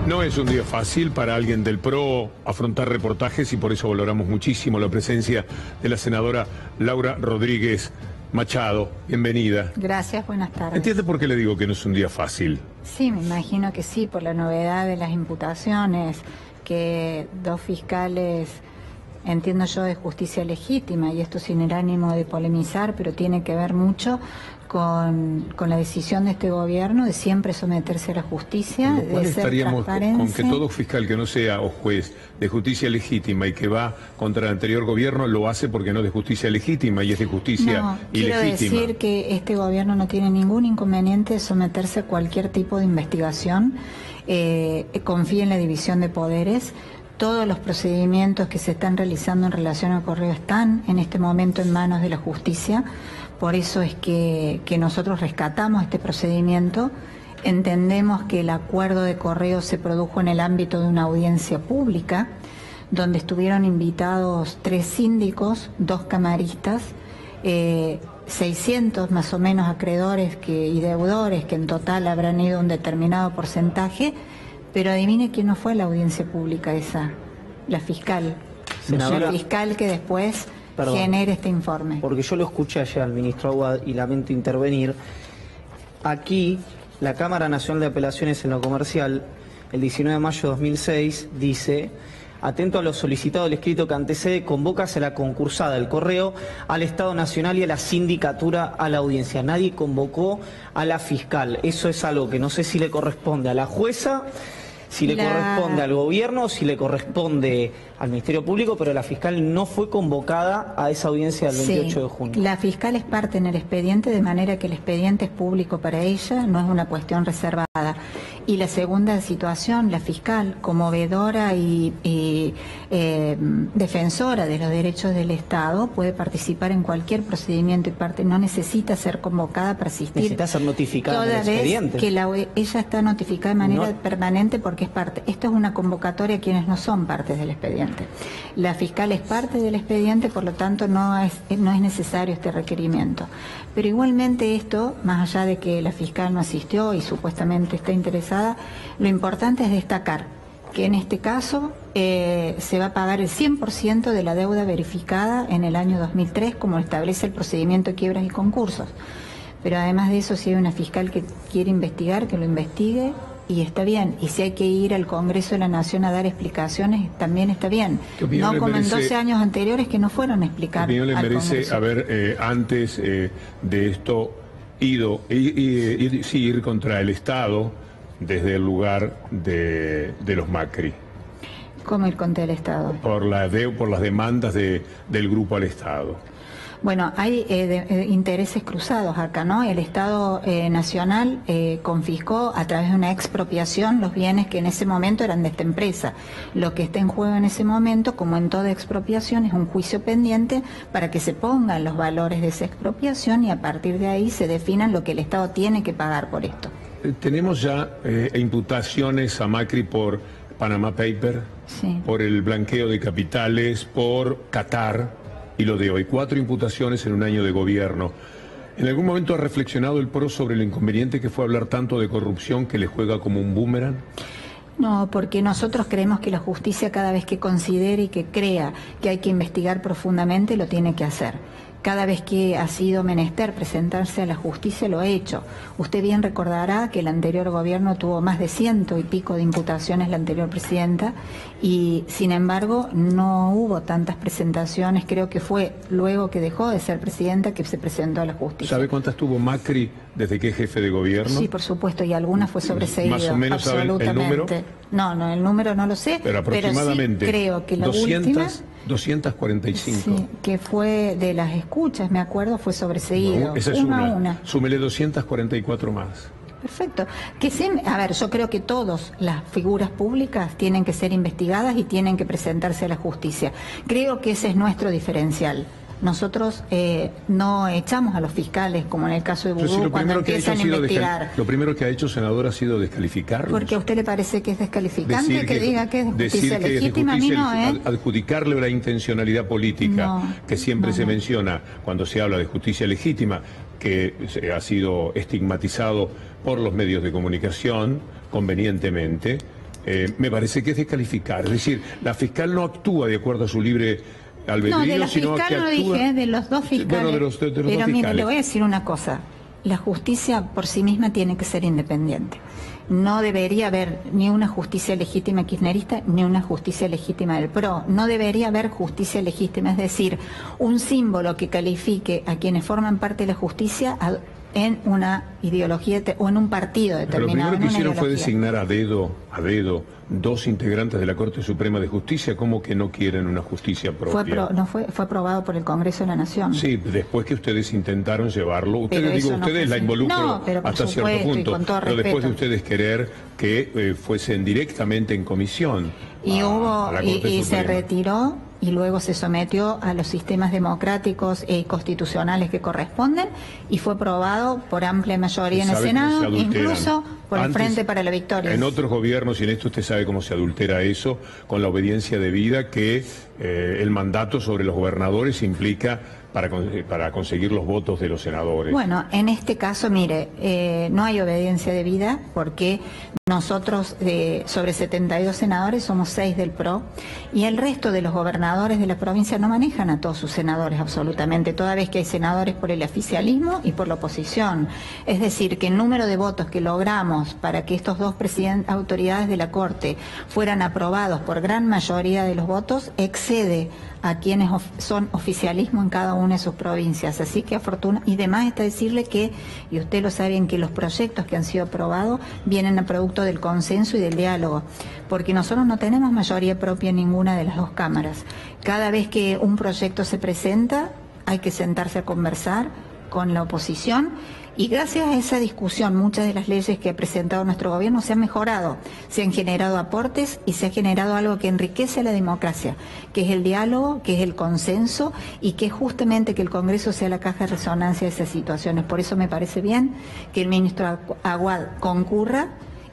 No es un día fácil para alguien del PRO afrontar reportajes y por eso valoramos muchísimo la presencia de la senadora Laura Rodríguez Machado. Bienvenida. Gracias, buenas tardes. ¿Entiende por qué le digo que no es un día fácil? Sí, me imagino que sí, por la novedad de las imputaciones, que dos fiscales, entiendo yo, de justicia legítima, y esto sin el ánimo de polemizar, pero tiene que ver mucho con la decisión de este gobierno de siempre someterse a la justicia, Con lo cual de ser estaríamos transparente. con que todo fiscal que no sea o juez de justicia legítima y que va contra el anterior gobierno lo hace porque no es de justicia legítima y es de justicia quiero ilegítima. decir que este gobierno no tiene ningún inconveniente de someterse a cualquier tipo de investigación. Confía en la división de poderes. Todos los procedimientos que se están realizando en relación al correo están en este momento en manos de la justicia. Por eso es que nosotros rescatamos este procedimiento. Entendemos que el acuerdo de correo se produjo en el ámbito de una audiencia pública, donde estuvieron invitados 3 síndicos, 2 camaristas, 600 más o menos acreedores y deudores, que en total habrán ido un determinado porcentaje. Pero adivine quién no fue a la audiencia pública esa, la fiscal. Senadora, la fiscal que después genere este informe. Porque yo lo escuché ayer al ministro Aguad y lamento intervenir. Aquí, la Cámara Nacional de Apelaciones en lo Comercial, el 19 de mayo de 2006, dice: atento a lo solicitado del escrito que antecede, convocas a la concursada del correo, al Estado Nacional y a la sindicatura a la audiencia. Nadie convocó a la fiscal. Eso es algo que no sé si le corresponde a la jueza, si le corresponde al gobierno, si le corresponde al Ministerio Público, pero la fiscal no fue convocada a esa audiencia del 28 de junio. La fiscal es parte en el expediente, de manera que el expediente es público para ella, no es una cuestión reservada. Y la segunda situación, la fiscal, como veedora y defensora de los derechos del Estado, puede participar en cualquier procedimiento y parte, no necesita ser convocada para asistir. Necesita ser notificada en el expediente. Que ella está notificada de manera permanente porque es parte. Esto es una convocatoria a quienes no son partes del expediente. La fiscal es parte del expediente, por lo tanto no es necesario este requerimiento. Pero igualmente esto, más allá de que la fiscal no asistió y supuestamente está interesada, lo importante es destacar que en este caso se va a pagar el 100% de la deuda verificada en el año 2003, como establece el procedimiento de quiebras y concursos. Pero además de eso, si hay una fiscal que quiere investigar, que lo investigue, y está bien. Y si hay que ir al Congreso de la Nación a dar explicaciones, también está bien. No como en 12 años anteriores que no fueron a explicar. ¿Qué opinión le merece haber antes de esto ir contra el Estado desde el lugar de los Macri? ¿Cómo ir contra el Estado? Por las demandas del grupo al Estado. Bueno, hay intereses cruzados acá, ¿no? El Estado Nacional confiscó a través de una expropiación los bienes que en ese momento eran de esta empresa. Lo que está en juego en ese momento, como en toda expropiación, es un juicio pendiente para que se pongan los valores de esa expropiación y a partir de ahí se definan lo que el Estado tiene que pagar por esto. Tenemos ya imputaciones a Macri por Panama Paper, sí, por el blanqueo de capitales, por Qatar. Y lo de hoy, 4 imputaciones en un año de gobierno. ¿En algún momento ha reflexionado el PRO sobre lo inconveniente que fue hablar tanto de corrupción que le juega como un boomerang? No, porque nosotros creemos que la justicia, cada vez que considere y que crea que hay que investigar profundamente, lo tiene que hacer. Cada vez que ha sido menester presentarse a la justicia, lo ha hecho. Usted bien recordará que el anterior gobierno tuvo más de 100 y pico de imputaciones, la anterior presidenta, y sin embargo no hubo tantas presentaciones. Creo que fue luego que dejó de ser presidenta que se presentó a la justicia. ¿Sabe cuántas tuvo Macri desde que es jefe de gobierno? Sí, por supuesto, y algunas fue sobreseído. ¿Más o menos sabe el número? No, el número no lo sé, pero aproximadamente, sí creo que la 245. Sí, que fue de las escuchas, me acuerdo, fue sobreseído. No, esa es una. Súmele 244 más. Perfecto. A ver, yo creo que todas las figuras públicas tienen que ser investigadas y tienen que presentarse a la justicia. Creo que ese es nuestro diferencial. Nosotros no echamos a los fiscales, como en el caso de Vudú, cuando empiezan a investigar. Lo primero que ha hecho, senador, ha sido descalificarlos. ¿Porque a usted le parece que es descalificante que diga que es de justicia legítima? A mí no, adjudicarle una intencionalidad política que siempre se menciona cuando se habla de justicia legítima, que ha sido estigmatizado por los medios de comunicación convenientemente. me parece que es descalificar. Es decir, la fiscal no actúa de acuerdo a su libre albedrío, no, de la sino fiscal que no actúa... dije, de los dos fiscales. Bueno, de los dos pero fiscales. mire, le voy a decir una cosa. La justicia por sí misma tiene que ser independiente. No debería haber ni una justicia legítima kirchnerista ni una justicia legítima del PRO. No debería haber justicia legítima, es decir, un símbolo que califique a quienes forman parte de la justicia en una ideología o en un partido determinado. Pero lo primero que hicieron fue ideología. designar a dedo dos integrantes de la Corte Suprema de Justicia. ¿Cómo que no quieren una justicia propia? Fue aprobado por el Congreso de la Nación. Sí, después que ustedes intentaron llevarlo, ustedes Pero ustedes la involucran hasta cierto punto, pero después de ustedes querer que fuesen directamente en comisión. Y a la Corte y se Suprema. retiró y luego se sometió a los sistemas democráticos y constitucionales que corresponden y fue aprobado por amplia mayoría en el Senado, incluso por el Frente para la Victoria. En otros gobiernos, y en esto usted sabe cómo se adultera eso, con la obediencia debida que el mandato sobre los gobernadores implica para conseguir los votos de los senadores. Bueno, en este caso, mire, no hay obediencia debida porque nosotros, sobre 72 senadores, somos 6 del PRO y el resto de los gobernadores de la provincia no manejan a todos sus senadores absolutamente, toda vez que hay senadores por el oficialismo y por la oposición. Es decir, que el número de votos que logramos para que estos dos autoridades de la Corte fueran aprobados por gran mayoría de los votos excede a quienes son oficialismo en cada una de sus provincias. Así que y demás está decirle que, y usted lo saben, que los proyectos que han sido aprobados vienen a producto del consenso y del diálogo, porque nosotros no tenemos mayoría propia en ninguna de las dos cámaras. Cada vez que un proyecto se presenta, hay que sentarse a conversar con la oposición. Y gracias a esa discusión, muchas de las leyes que ha presentado nuestro gobierno se han mejorado, se han generado aportes y se ha generado algo que enriquece a la democracia, que es el diálogo, que es el consenso y que es justamente que el Congreso sea la caja de resonancia de esas situaciones. Por eso me parece bien que el ministro Aguad concurra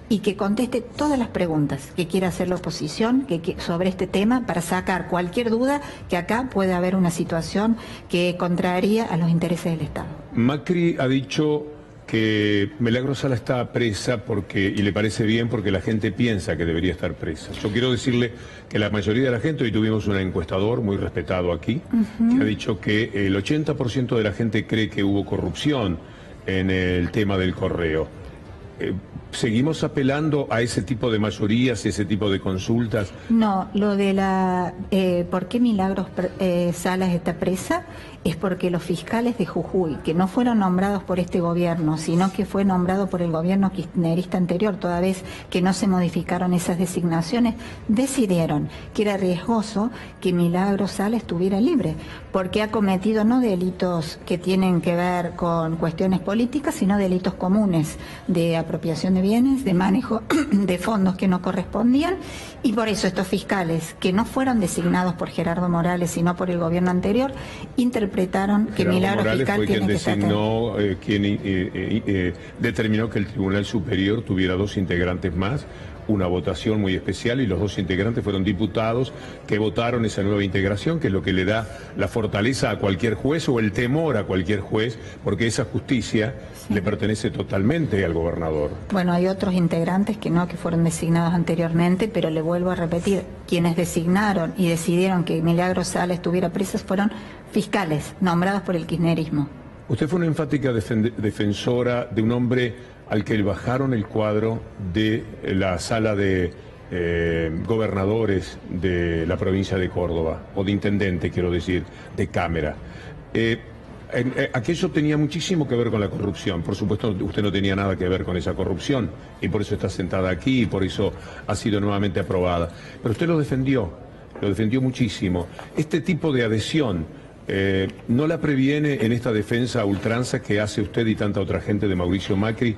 y que conteste todas las preguntas que quiera hacer la oposición sobre este tema para sacar cualquier duda que acá pueda haber una situación que contraría a los intereses del Estado. Macri ha dicho que Milagro Sala está presa y le parece bien porque la gente piensa que debería estar presa. Yo quiero decirle que la mayoría de la gente, hoy tuvimos un encuestador muy respetado aquí, que ha dicho que el 80% de la gente cree que hubo corrupción en el tema del correo. ¿Seguimos apelando a ese tipo de mayorías, ese tipo de consultas? No, lo de ¿por qué Milagros Salas está presa? Es porque los fiscales de Jujuy, que no fueron nombrados por este gobierno, sino que fue nombrado por el gobierno kirchnerista anterior, toda vez que no se modificaron esas designaciones, decidieron que era riesgoso que Milagros Salas estuviera libre, porque ha cometido no delitos que tienen que ver con cuestiones políticas, sino delitos comunes de apropiación de bienes, de manejo de fondos que no correspondían, y por eso estos fiscales, que no fueron designados por Gerardo Morales, sino por el gobierno anterior, interpretaron que Milagros Fiscal fue tiene quien que estar designó, quien determinó que el Tribunal Superior tuviera 2 integrantes más, una votación muy especial, y los 2 integrantes fueron diputados que votaron esa nueva integración, que es lo que le da la fortaleza a cualquier juez o el temor a cualquier juez, porque esa justicia le pertenece totalmente al gobernador. Bueno, hay otros integrantes que fueron designados anteriormente, pero le vuelvo a repetir, quienes designaron y decidieron que Milagros Sala estuviera presa fueron fiscales nombrados por el kirchnerismo. Usted fue una enfática defensora de un hombre al que le bajaron el cuadro de la sala de gobernadores de la provincia de Córdoba, o de intendente, quiero decir, de Cámara. Aquello tenía muchísimo que ver con la corrupción. Por supuesto, usted no tenía nada que ver con esa corrupción, y por eso está sentada aquí, y por eso ha sido nuevamente aprobada. Pero usted lo defendió muchísimo. Este tipo de adhesión ¿no la previene en esta defensa a ultranza que hace usted y tanta otra gente de Mauricio Macri?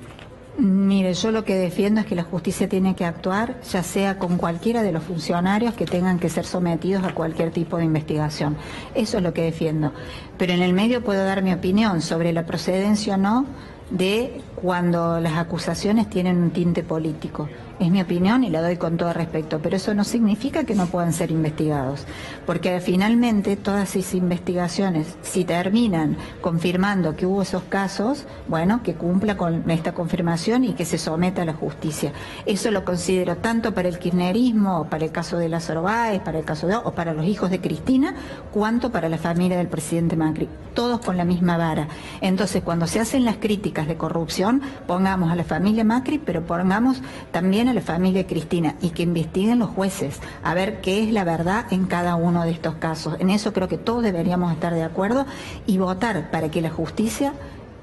Mire, yo lo que defiendo es que la justicia tiene que actuar, ya sea con cualquiera de los funcionarios que tengan que ser sometidos a cualquier tipo de investigación. Eso es lo que defiendo. Pero en el medio puedo dar mi opinión sobre la procedencia o no de cuando las acusaciones tienen un tinte político. Es mi opinión y la doy con todo respeto, pero eso no significa que no puedan ser investigados, porque finalmente todas esas investigaciones, si terminan confirmando que hubo esos casos, bueno, que cumpla con esta confirmación y que se someta a la justicia. Eso lo considero tanto para el kirchnerismo, para el caso de Lázaro Báez, para el caso de o para los hijos de Cristina, cuanto para la familia del presidente Macri, todos con la misma vara. Entonces, cuando se hacen las críticas de corrupción, pongamos a la familia Macri, pero pongamos también a la familia Cristina y que investiguen los jueces a ver qué es la verdad en cada uno de estos casos. En eso creo que todos deberíamos estar de acuerdo y votar para que la justicia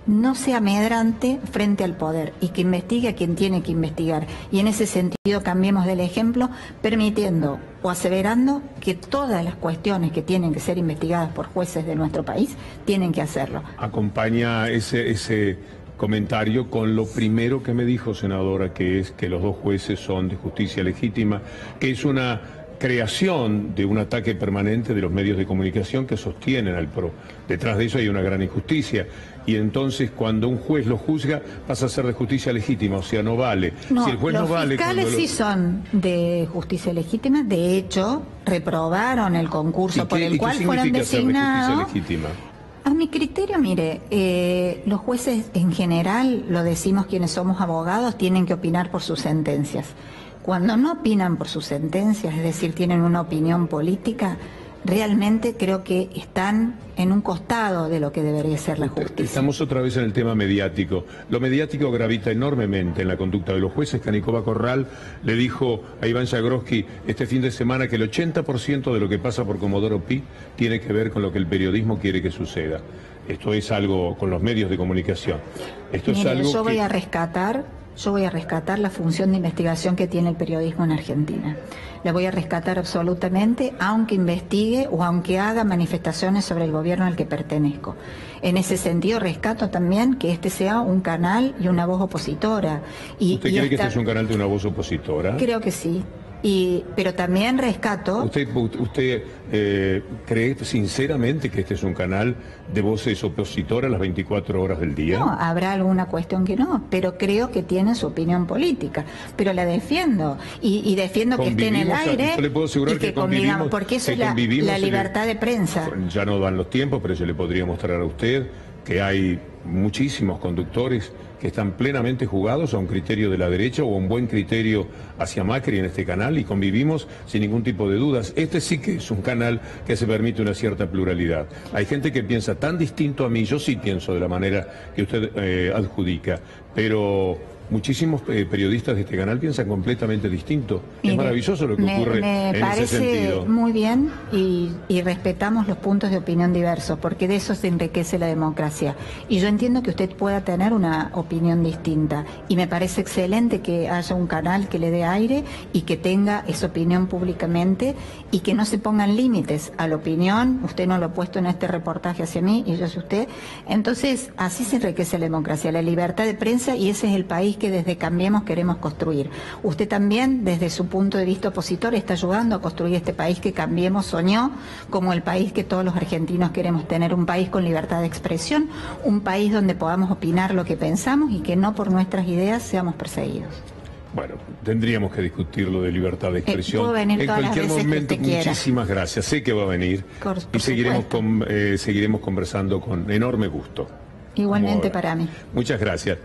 no sea amedrante frente al poder y que investigue a quien tiene que investigar. Y en ese sentido cambiemos del ejemplo permitiendo o aseverando que todas las cuestiones que tienen que ser investigadas por jueces de nuestro país tienen que hacerlo. Acompaña ese comentario con lo primero que me dijo, senadora, que es que los dos jueces son de justicia legítima, que es una creación de un ataque permanente de los medios de comunicación que sostienen al PRO. Detrás de eso hay una gran injusticia. Y entonces cuando un juez lo juzga pasa a ser de justicia legítima, o sea, no vale. No, si el juez los no vale, fiscales sí son de justicia legítima, de hecho reprobaron el concurso por el cual fueron designados. A mi criterio, mire, los jueces en general, lo decimos quienes somos abogados, tienen que opinar por sus sentencias. Cuando no opinan por sus sentencias, es decir, tienen una opinión política, realmente creo que están en un costado de lo que debería ser la justicia. Estamos otra vez en el tema mediático. Lo mediático gravita enormemente en la conducta de los jueces. Canicova Corral le dijo a Iván Jagroski este fin de semana que el 80% de lo que pasa por Comodoro Pi tiene que ver con lo que el periodismo quiere que suceda. Esto es algo con los medios de comunicación. Esto Mire, es algo yo voy a rescatar la función de investigación que tiene el periodismo en Argentina. La voy a rescatar absolutamente, aunque investigue o aunque haga manifestaciones sobre el gobierno al que pertenezco. En ese sentido, rescato también que este sea un canal y una voz opositora. ¿Usted cree que este es un canal de una voz opositora? Creo que sí. Pero también rescato... ¿Usted cree sinceramente que este es un canal de voces opositoras las 24 horas del día? No, habrá alguna cuestión que no, pero creo que tiene su opinión política. Pero la defiendo y defiendo que esté en el aire. Yo le puedo asegurar y que convivimos, porque eso es la libertad de prensa. Ya no dan los tiempos, pero yo le podría mostrar a usted que hay muchísimos conductores que están plenamente jugados a un criterio de la derecha o a un buen criterio hacia Macri en este canal y convivimos sin ningún tipo de dudas. Este sí que es un canal que se permite una cierta pluralidad. Hay gente que piensa tan distinto a mí, yo sí pienso de la manera que usted adjudica, pero muchísimos periodistas de este canal piensan completamente distinto. Mire, es maravilloso lo que ocurre en ese sentido. Me parece muy bien y respetamos los puntos de opinión diversos, porque de eso se enriquece la democracia. Y yo entiendo que usted pueda tener una opinión distinta. Y me parece excelente que haya un canal que le dé aire y que tenga esa opinión públicamente y que no se pongan límites a la opinión. Usted no lo ha puesto en este reportaje hacia mí y yo hacia usted. Entonces, así se enriquece la democracia, la libertad de prensa, y ese es el país que desde Cambiemos queremos construir. Usted también, desde su punto de vista opositor, está ayudando a construir este país que Cambiemos soñó como el país que todos los argentinos queremos tener, un país con libertad de expresión, un país donde podamos opinar lo que pensamos y que no por nuestras ideas seamos perseguidos. Bueno, tendríamos que discutir lo de libertad de expresión. Puedo venir en todas las cualquier veces momento. que usted quiera. Muchísimas gracias. Sé que va a venir y seguiremos conversando con enorme gusto. Igualmente para mí. Muchas gracias.